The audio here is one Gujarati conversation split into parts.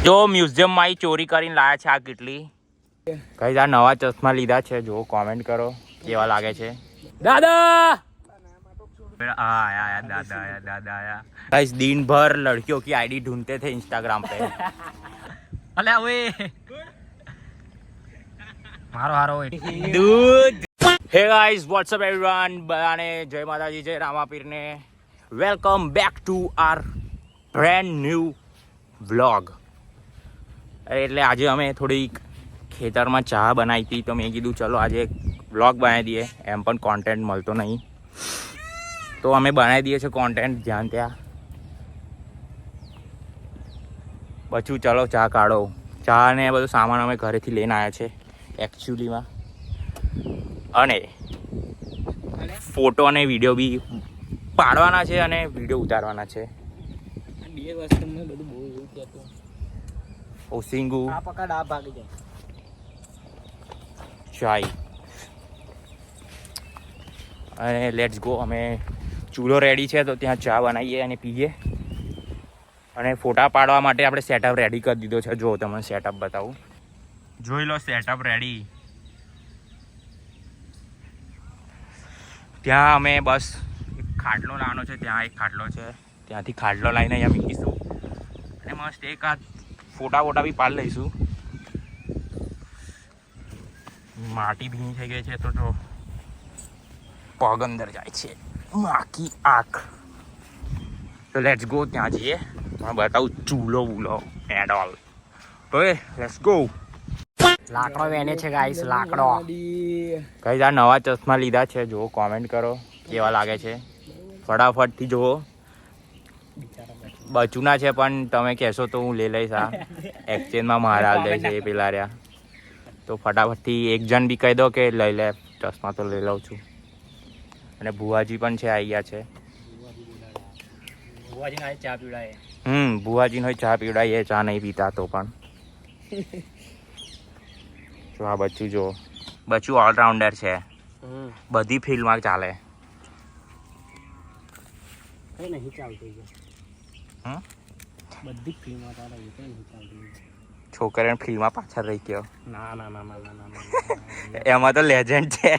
જો મ્યુઝિયમ માં ચોરી કરીને લાયા છે આ કેટલી કઈ આ નવા ચશ્મા લીધા છે જો કોમેન્ટ કરો કેવા લાગે છે દાદા आया दादा आया दादा आया गाइस दिन भर लड़कियों की आईडी ढूंढते थे इंस्टाग्राम पे अले ओए मारो हारो दूध हे गाइस व्हाट्सअप एवरीवन बधाने जय माताजी जय रामापीर ने welcome back to our brand new vlog એટલે આજે અમે થોડી ખેતરમાં ચા બનાવી હતી તો મેં કીધું ચલો આજે વ્લોગ બનાવી દઈએ એમ પણ કોન્ટેન્ટ મળતો નહીં તો અમે બનાવી દઈએ છીએ કોન્ટેન્ટ ધ્યાન ત્યાં પછી ચલો ચા કાઢો ચા ને બધું સામાન અમે ઘરેથી લઈને આવ્યા છે એકચ્યુઅલીમાં અને ફોટો અને વિડીયો બી પાડવાના છે અને વિડીયો ઉતારવાના છે બે વસ્તુમાં બધું બહુ એવું કહેતો ઓસિંગુ આ પકડ આ ભાગી જાય ચાય અને લેટ્સ ગો અમે ચૂલો રેડી છે તો ત્યાં ચા બનાવીએ અને પીએ અને ફોટા પાડવા માટે આપણે સેટઅપ રેડી કરી દીધો છે જો તમને સેટઅપ બતાવું જોઈ લો સેટઅપ રેડી ત્યાં અમે બસ એક ખાટલો લાવવાનો છે ત્યાં એક ખાટલો છે ત્યાંથી ખાટલો લાવીને અહીંયા મૂકીશું અને મસ્ત એક આ ફોટા વોટા બી પાડી લઈશું માટી ભીની થઈ ગઈ છે તો જો પગ અંદર જાય છે માકી આંખ તો લેટ્સ ગો ત્યાં જઈએ મને બતાવું ચૂલો વૂલો એન્ડ ઓલ તો લેટ્સ ગો લાકડો વેને છે ગાઈસ લાકડો ગાઈસ આ નવા ચશ્મા લીધા છે જો કોમેન્ટ કરો કેવા લાગે છે ફટાફટથી જુઓ બચુના છે પણ તમે કહેશો તો હું લઈ લઈશ આ એક્સચેન્જમાં મારા હાલ જાય છે એ પેલા રહ્યા તો ફટાફટથી એક જણ બી કહી દો કે લઈ લે ચશ્મા તો લઈ લઉં છું અને ભુવાજી પણ છે આવી ગયા છે ભુવાજીનો ચા પીવડાવીએ ચા નહીં પીતા તો પણ જો આ બચ્ચું જો બચ્ચું ઓલરાઉન્ડર છે બધી ફિલ્ડમાં ચાલે નહીં ચાલતું બધી ફિલ્મમાં ચાલે નહીં ચાલતું છોકરીને ફિલ્મમાં પાછળ રહી ગયો ના ના ના ના ના ના એમાં તો લેજેન્ડ છે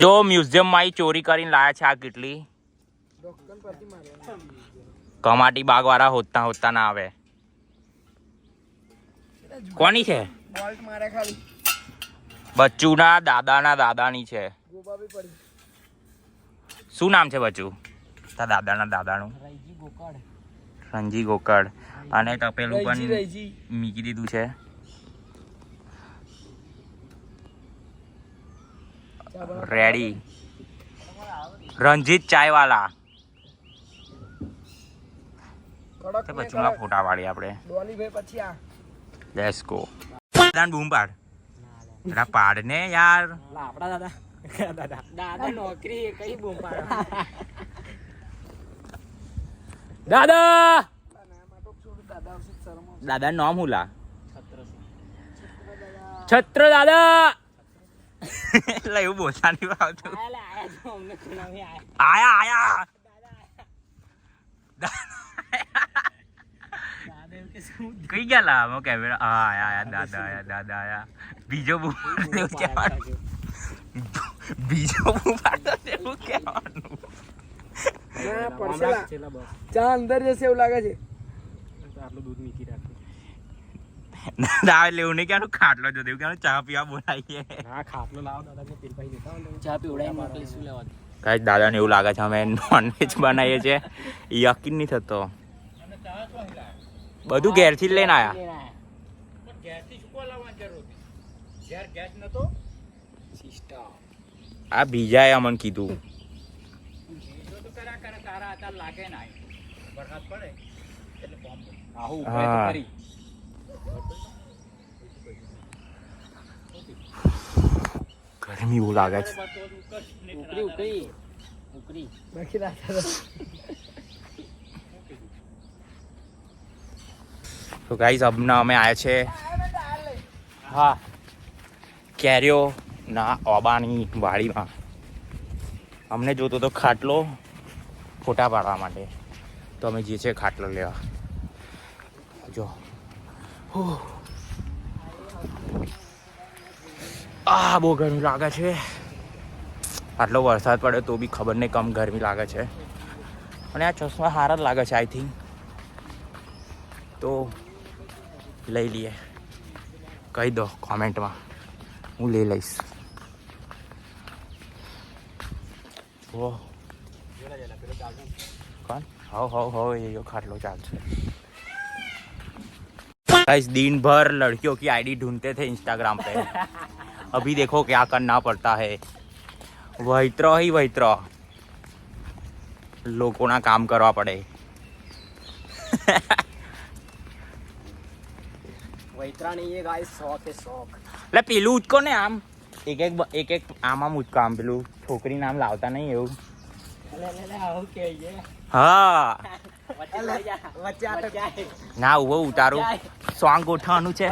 જો મ્યુઝિયમ માં ચોરી કરીને લાયા છે આ કેટલી કમાટી બાગ વાળા હોતા હોતા ના આવે કોની છે બચ્ચુના દાદાની છે શું નામ છે બચ્ચુ તા દાદાનું રંજી ગોકળ અને તપેલું પણ મૂકી દીધું છે રેડી રંજીત ચાય વાલા બચ્ચુના ફોટા પાડીએ આપણે લેટ્સ ગો દાદા બૂમ પાડ જરા પાડ ને યાર આપડા દાદા નોકરી કઈ બૂમ પાડ દાદા નામ હુલા છત્ર દાદા એટલે એવું બોલતા નહીં આવતું આયા કઈ ગયા લા કેમેરા આયા દાદા આયા બીજો બૂમ એવું કહેવાનું ચા અંદર જશે એવું લાગે છે આટલું દૂધ મીકી રાખે દાવે લેવું નહીં ક્યાંનું ખાટલો જો દેવું ક્યાંનું ચા પીવા બોલાવીએ હા ખાટલો લાવો દાદા કે તેલ પાઈ દેતા ચા પીવડાવી મોકલી શું લેવા કાંઈ દાદાને એવું લાગે છે અમે નોનવેજ બનાવીએ છીએ યકીન નહીં થતો બધું ઘેરથી જ લઈને આયા આ બીજાએ અમને કીધું ગરમી એવું લાગે છે તો ગાઈઝ હમણાં અમે આવ્યા છે હા કેરીઓ ના ઓબાની વાડીમાં. અમને જોતો તો ખાટલો ફોટા પાડવા માટે, તો અમે જઈએ છીએ ખાટલો લેવા. જો બહુ ગરમી લાગે છે. આટલો વરસાદ પડે તો બી ખબર નહીં કમ ગરમી લાગે છે. અને આ ચશ્મા સારા જ લાગે છે આઈ થિંક, તો લઈ લઈએ. કહી દો કોમેન્ટમાં, હું લઈ લઈશ. ઓહ कौन हो ये खाटलो चालছে. गाइस दिन भर लड़कियों की आईडी ढूंढते थे इंस्टाग्राम पे. अभी देखो क्या करना पड़ता है. वहीत्र लोगों ना काम करवा પડે. વૈતરા નહીં એ ગાઈસ, શોખ એ શોખ. એટલે પેલું ઉચકો ને આમ એક આમ ઉચકો, આમ પેલું છોકરી નામ લાવતા નહીં એવું. હા ના ઉભો ઉતારું, સોંગ ગોઠવાનું છે.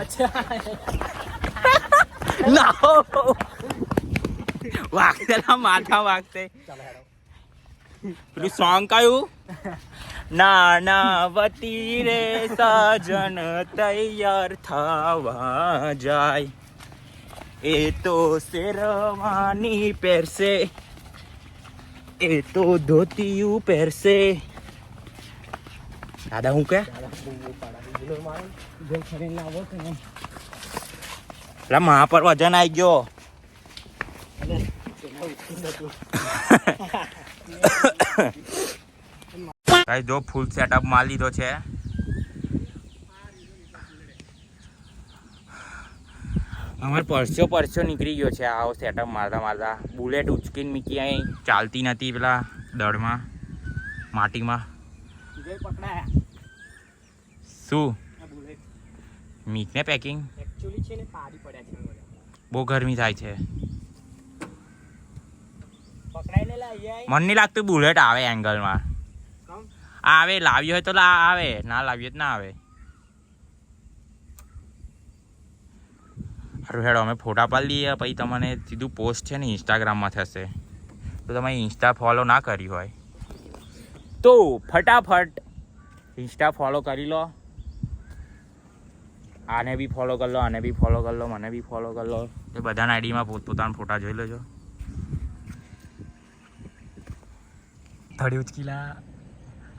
વાગતે માથા વાગતે પેલું સોંગ કયું, નાનાવતી રે સજન તૈયાર થવા જાય, એ તો શેરવાની પહેરશે, એ તો ધોતિયું પહેરશે. દાદા હું કે મહા પર વજન આવી ગયો. જો ફૂલ સેટઅપ માં લીધો છે. અમારે પરસ્યો નીકળી ગયો છે આવો સેટઅપ મારતા. બુલેટ ઉચકીને મૂકી અહીં, ચાલતી નથી પેલા દળમાં માટીમાં. શું મીકને પેકિંગ બહુ ગરમી થાય છે. મન નહીં લાગતું બુલેટ આવે એંગલમાં. આવે લાવ્યો હોય તો આવે, ના લાવ્યો તો ના આવે. સારું હેડો અમે ફોટા પાડી લઈએ, પછી તમને સીધું પોસ્ટ છે ને ઇન્સ્ટાગ્રામમાં થશે. તો તમે ઇન્સ્ટા ફોલો ના કરી હોય તો ફટાફટ ઇન્સ્ટા ફોલો કરી લો. આને બી ફોલો કરી લો, આને બી ફોલો કરી લો, મને બી ફોલો કરી લો. એ બધાના આઈડીમાં પોતપોતાના ફોટા જોઈ લેજો. થોડી ઉચકી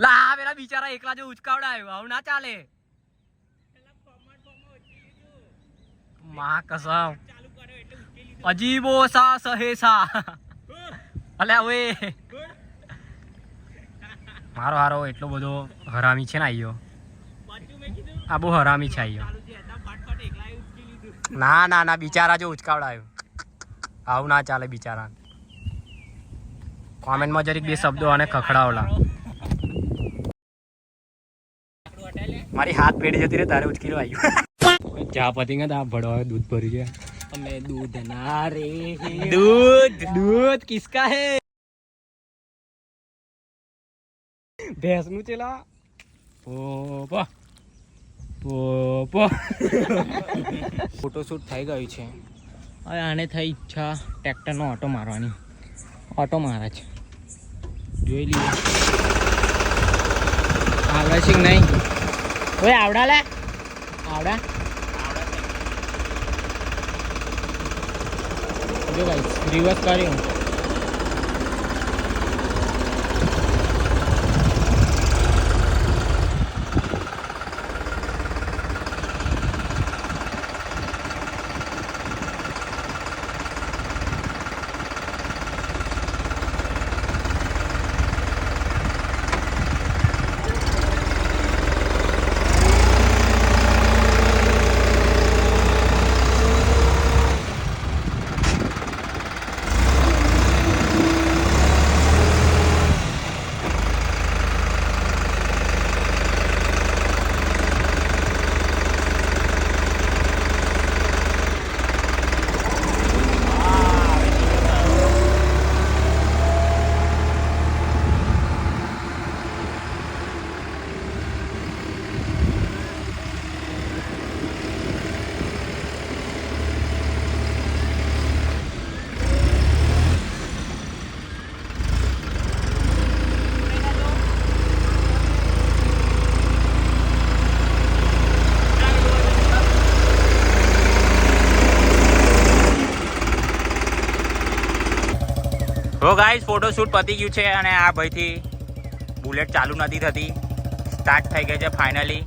લા પેલા બિચારા એકલા જો ઉચકાવડાયો, આવું ના ચાલે. માં કસમ અજીબો સા સહેસા. અલે હવે મારો હારો એટલો બધો હરામી છે ને આયો, આ બહુ હરામી છે આયો. ના બિચારા જો ઉચકાવડાયો, આવું ના ચાલે બિચારા. કોમેન્ટમાં જરીક બે શબ્દો અને ખખડાવલા. મારી હાથ પેઢી જતી રે તારે ઉચકી આવ્યું. ચા પતી ગયા તા ભડવા દૂધ ભરી ગયા. અમે દૂધ ના રે દૂધ કિસકા હે ભેંસ નું ચેલા પોપા ફોટોશૂટ થઈ ગયું છે. હવે આને થઈ ઈચ્છા ટ્રેક્ટરનો ઓટો મારવાની. ઓટો મારે છે, જોઈ લઈએ આવડે છે કે નહીં. ઓય આવડા લે આવડા જો ગાઈસ રિવર્સ કર્યું. તો ગાઈસ ફોટોશૂટ પતી ગયું છે અને આ ભાઈથી બુલેટ ચાલુ નથી થતી, સ્ટાર્ટ થઈ ગઈ છે ફાઇનલી.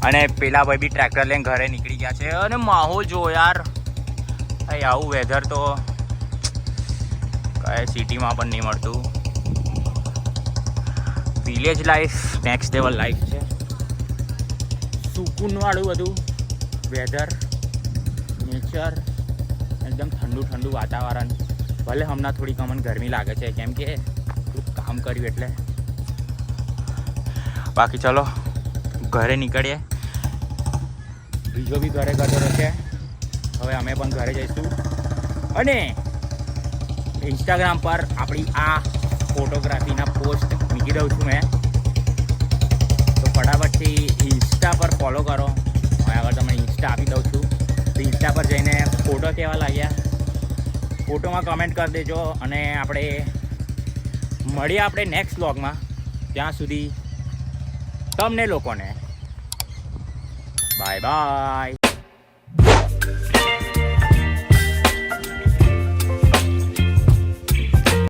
અને પેલા ભાઈ બી ટ્રેક્ટર લઈને ઘરે નીકળી ગયા છે. અને માહોલ જો યાર, આવું વેધર તો કઈ સિટીમાં પણ નહીં મળતું. Village life next level life છે. સુકૂનવાળું બધું વેધર, નેચર, એકદમ ઠંડુ ઠંડુ વાતાવરણ. ભલે હમણાં થોડીક અમને ગરમી લાગે છે કેમ કે થોડુંક કામ કર્યું એટલે. બાકી ચલો ઘરે નીકળીએ. બીજો બી ઘરે ગતો રહેશે. હવે અમે પણ ઘરે જઈશું અને ઇન્સ્ટાગ્રામ પર આપણી આ ફોટોગ્રાફીના પોસ્ટ મૂકી દઉં છું મેં. તો ફટાફટથી ઇન્સ્ટા પર ફોલો કરો. હવે આગળ તમને ઇન્સ્ટા આપી દઉં છું. તો ઇન્સ્ટા પર જઈને ફોટો કેવા લાગ્યા ફોટોમાં કમેન્ટ કરી દેજો. અને આપણે મળીએ આપણે નેક્સ્ટ વ્લોગમાં. ત્યાં સુધી તમને લોકોને બાય બાય.